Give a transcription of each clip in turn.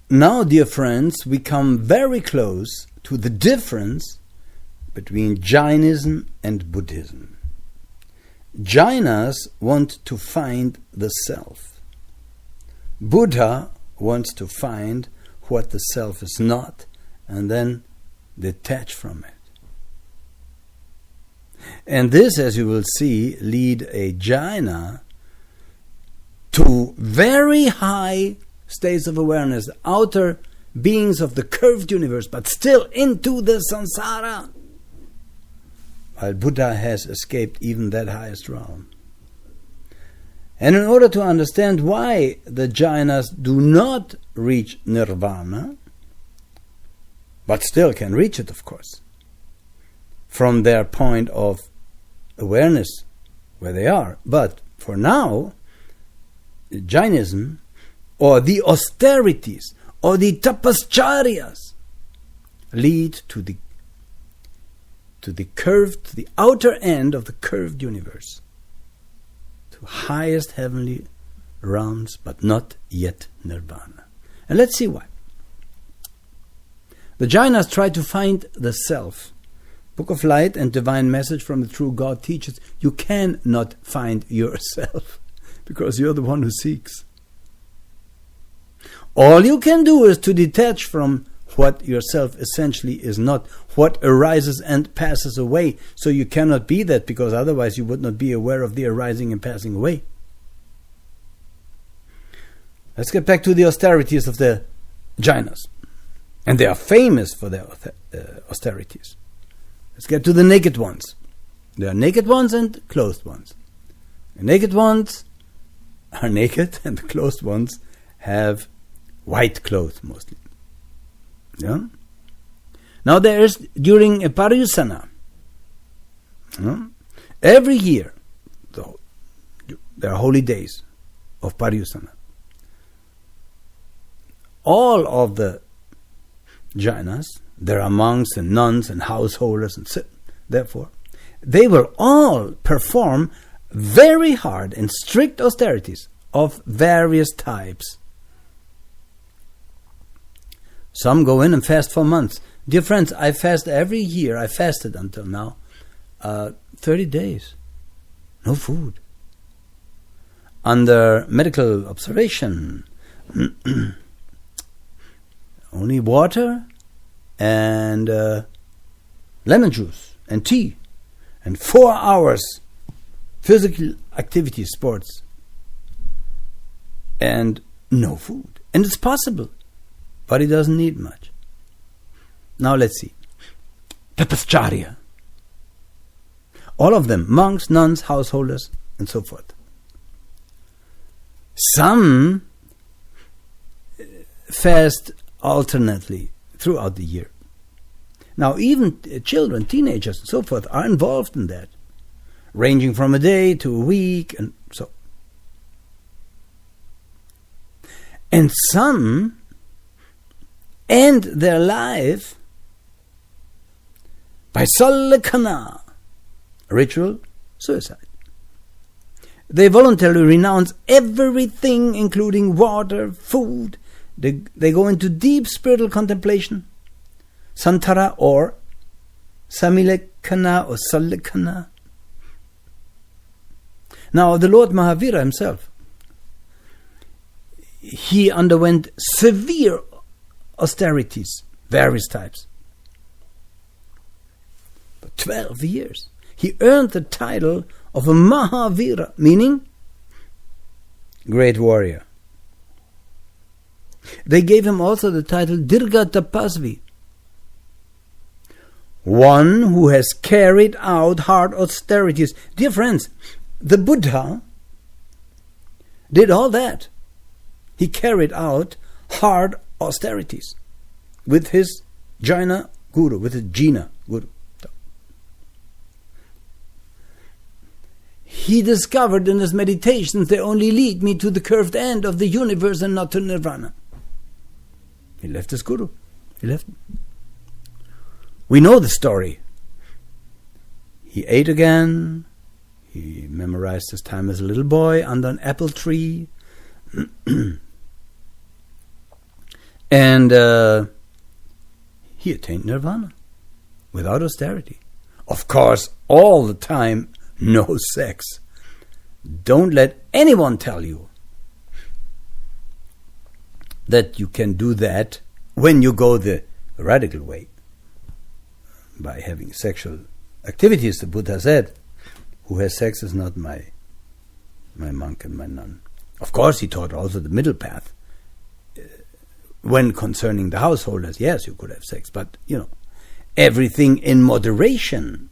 Now, dear friends, we come very close to the difference between Jainism and Buddhism. Jainas want to find the self. Buddha wants to find what the self is not and then detach from it. And this, as you will see, lead a Jaina to very high states of awareness, outer beings of the curved universe, but still into the samsara, while Buddha has escaped even that highest realm. And in order to understand why the Jainas do not reach nirvana, but still can reach it, of course, from their point of awareness where they are. But for now, Jainism, or the austerities, or the tapascharias, lead to the curved, to the outer end of the curved universe, to highest heavenly realms, but not yet nirvana. And let's see why. The Jainas try to find the self. Book of Light and Divine Message from the True God teaches you cannot find yourself because you're the one who seeks. All you can do is to detach from what yourself essentially is not, what arises and passes away. So you cannot be that, because otherwise you would not be aware of the arising and passing away. Let's get back to the austerities of the Jainas. And they are famous for their austerities. Let's get to the naked ones. There are naked ones and clothed ones. The naked ones are naked, and the clothed ones have white clothes mostly. Yeah. Now there is, during a Pariyusana, every year, there are holy days of Pariyusana. All of the Jainas, there are monks and nuns and householders, and therefore, they will all perform very hard and strict austerities of various types. Some go in and fast for months. Dear friends, I fast every year. I fasted until now 30 days. No food. Under medical observation, only water and lemon juice and tea and 4 hours physical activity, sports, and no food. And it's possible. But he doesn't need much. Now let's see. Tapascharya. All of them, monks, nuns, householders, and so forth. Some fast alternately throughout the year. Now even children, teenagers, and so forth are involved in that, ranging from a day to a week, and so. And some end their life by salakana, ritual suicide. They voluntarily renounce everything, including water, food. They go into deep spiritual contemplation, santara or samilekana or salakana. Now the Lord Mahavira himself, he underwent severe austerities, various types. For 12 years. He earned the title of a Mahavira, meaning great warrior. They gave him also the title Dirga Tapasvi, one who has carried out hard austerities. Dear friends, the Buddha did all that. He carried out hard austerities with his Jaina guru, with his Jina guru. He discovered in his meditations they only lead me to the curved end of the universe and not to nirvana. He left his guru. He left him. We know the story. He ate again. He memorized his time as a little boy under an apple tree. And he attained nirvana without austerity. Of course, all the time, no sex. Don't let anyone tell you that you can do that when you go the radical way, by having sexual activities. The Buddha said, who has sex is not my monk and my nun. Of course, he taught also the middle path. When concerning the householders, yes, you could have sex, but, everything in moderation.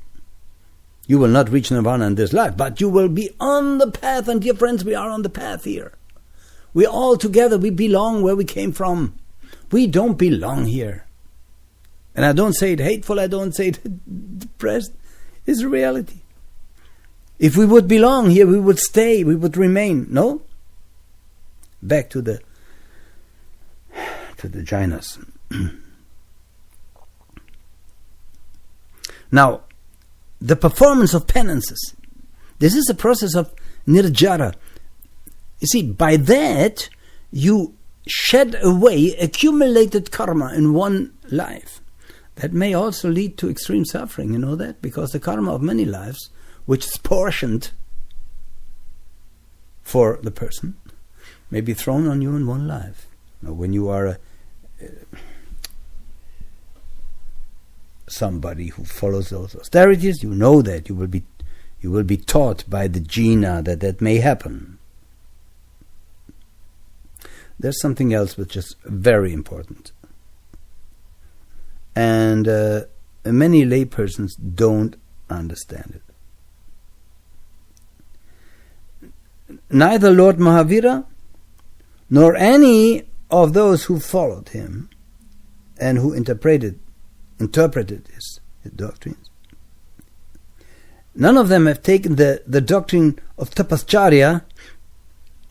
You will not reach nirvana in this life, but you will be on the path, and dear friends, we are on the path here. We all together, we belong where we came from. We don't belong here. And I don't say it hateful, I don't say it depressed. It's a reality. If we would belong here, we would stay, we would remain. No? Back to the Jainas. Now, the performance of penances. This is a process of nirjara. You see, by that you shed away accumulated karma in one life. That may also lead to extreme suffering, you know that? Because the karma of many lives, which is portioned for the person, may be thrown on you in one life. Now, when you are somebody who follows those austerities, you know that you will be taught by the jina that may happen. There's something else which is very important, and many laypersons don't understand it. Neither Lord Mahavira nor any of those who followed him and who interpreted his doctrines, none of them have taken the doctrine of tapascharya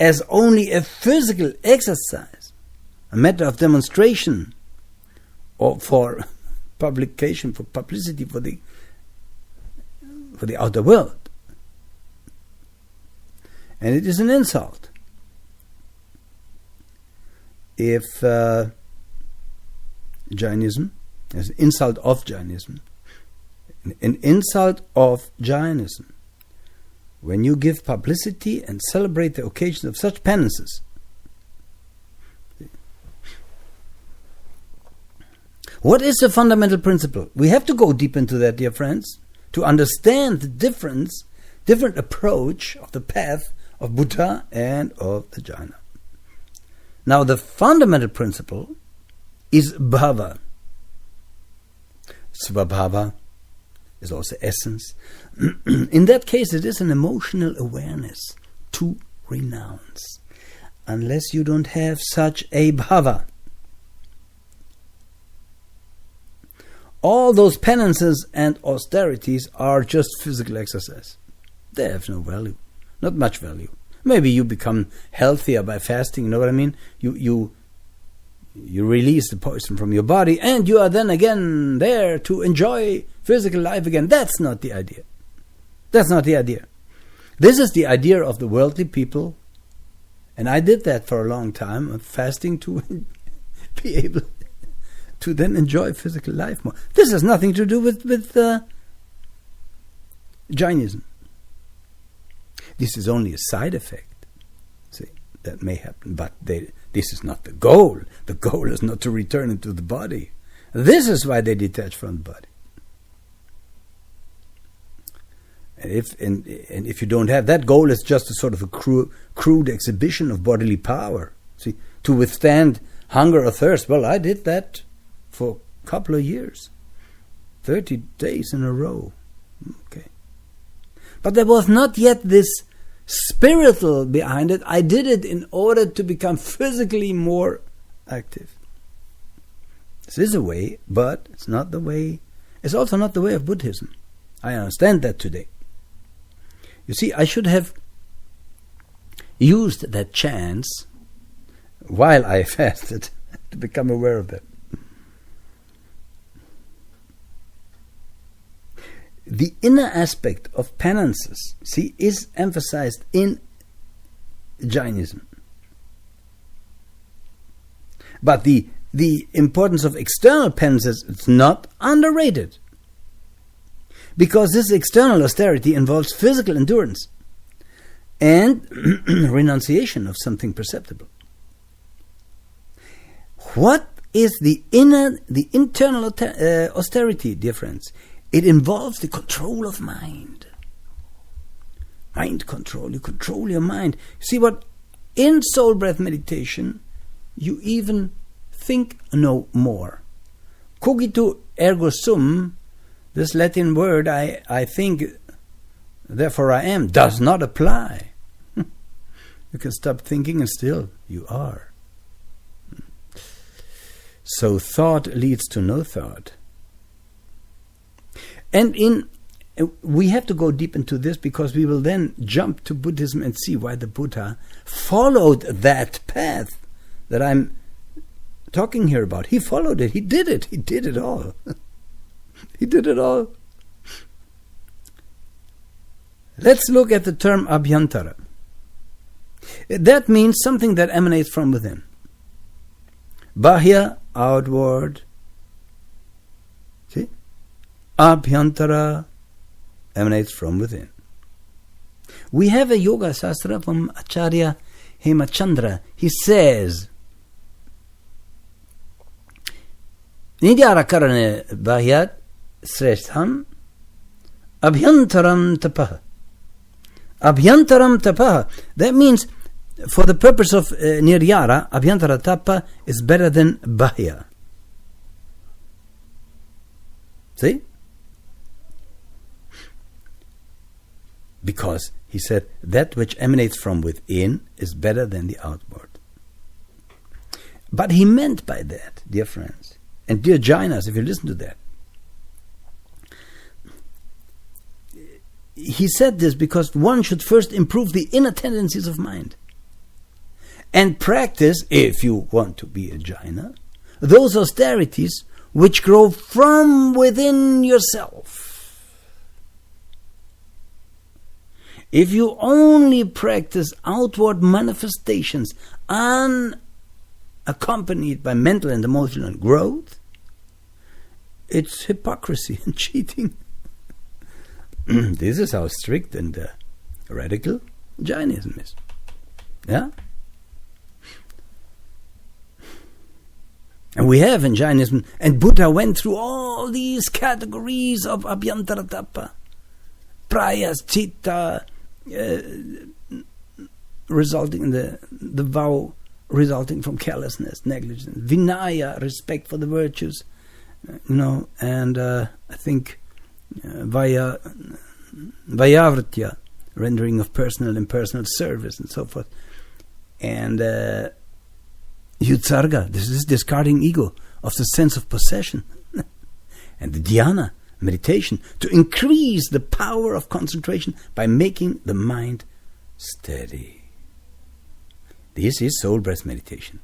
as only a physical exercise, a matter of demonstration, or for publication, for publicity, for the outer world. And it is an insult if Jainism, as an insult of Jainism, an insult of Jainism, when you give publicity and celebrate the occasion of such penances. What is the fundamental principle? We have to go deep into that, dear friends, to understand the different approach of the path of Buddha and of the Jaina. Now, the fundamental principle is bhava. Svabhava is also essence. In that case, it is an emotional awareness to renounce. Unless you don't have such a bhava, all those penances and austerities are just physical exercise. They have no value, not much value. Maybe you become healthier by fasting, you know what I mean? You release the poison from your body, and you are then again there to enjoy physical life again. That's not the idea. That's not the idea. This is the idea of the worldly people, and I did that for a long time, of fasting to be able to then enjoy physical life more. This has nothing to do with Jainism. This is only a side effect, see, that may happen, but this is not the goal. The goal is not to return into the body. This is why they detach from the body. And if you don't have that goal, it's just a sort of a crude exhibition of bodily power. See, to withstand hunger or thirst. Well, I did that for a couple of years, 30 days in a row. Okay, but there was not yet this spiritual behind it. I did it in order to become physically more active. This is a way, but it's not the way. It's also not the way of Buddhism. I understand that today. You see, I should have used that chance while I fasted to become aware of that. The inner aspect of penances, see, is emphasized in Jainism. But the the importance of external penances is not underrated, because this external austerity involves physical endurance and renunciation of something perceptible. What is the internal austerity, dear friends? It involves the control of mind. Mind control. You control your mind. See what? In soul breath meditation, you even think no more. Cogito ergo sum, this Latin word, I think, therefore I am, does not apply. You can stop thinking and still you are. So thought leads to no thought. And we have to go deep into this, because we will then jump to Buddhism and see why the Buddha followed that path that I'm talking here about. He followed it. He did it. He did it all. He did it all. Let's look at the term abhyantara. That means something that emanates from within. Bahya, outward. See? Abhyantara emanates from within. We have a yoga sastra from Acharya Hemachandra. He says, Nidyara karane bahyat sreshtham abhyantaram tapah. Abhyantaram tapah. That means, for the purpose of niryara, abhyantara tapa is better than bahya. See? Because he said that which emanates from within is better than the outward. But he meant by that, dear friends, and dear Jainas, if you listen to that, he said this because one should first improve the inner tendencies of mind and practice, if you want to be a Jaina, those austerities which grow from within yourself. If you only practice outward manifestations unaccompanied by mental and emotional growth, it's hypocrisy and cheating. This is how strict and radical Jainism is. Yeah? And we have in Jainism, and Buddha went through all these categories of abhyantara tapa, prayas, chitta, resulting in the vow resulting from carelessness, negligence, vinaya, respect for the virtues, and I think vayavritya, rendering of personal and impersonal service, and so forth, and yutsarga, this is discarding ego of the sense of possession, and the dhyana, meditation, to increase the power of concentration by making the mind steady. This is soul breath meditation.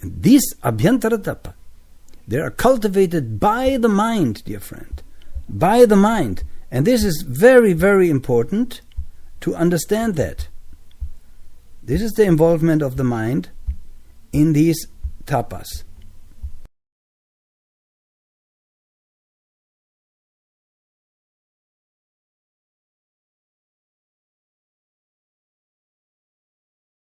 And these abhyantara tapa, they are cultivated by the mind, dear friend, by the mind. And this is very, very important to understand that. This is the involvement of the mind in these tapas.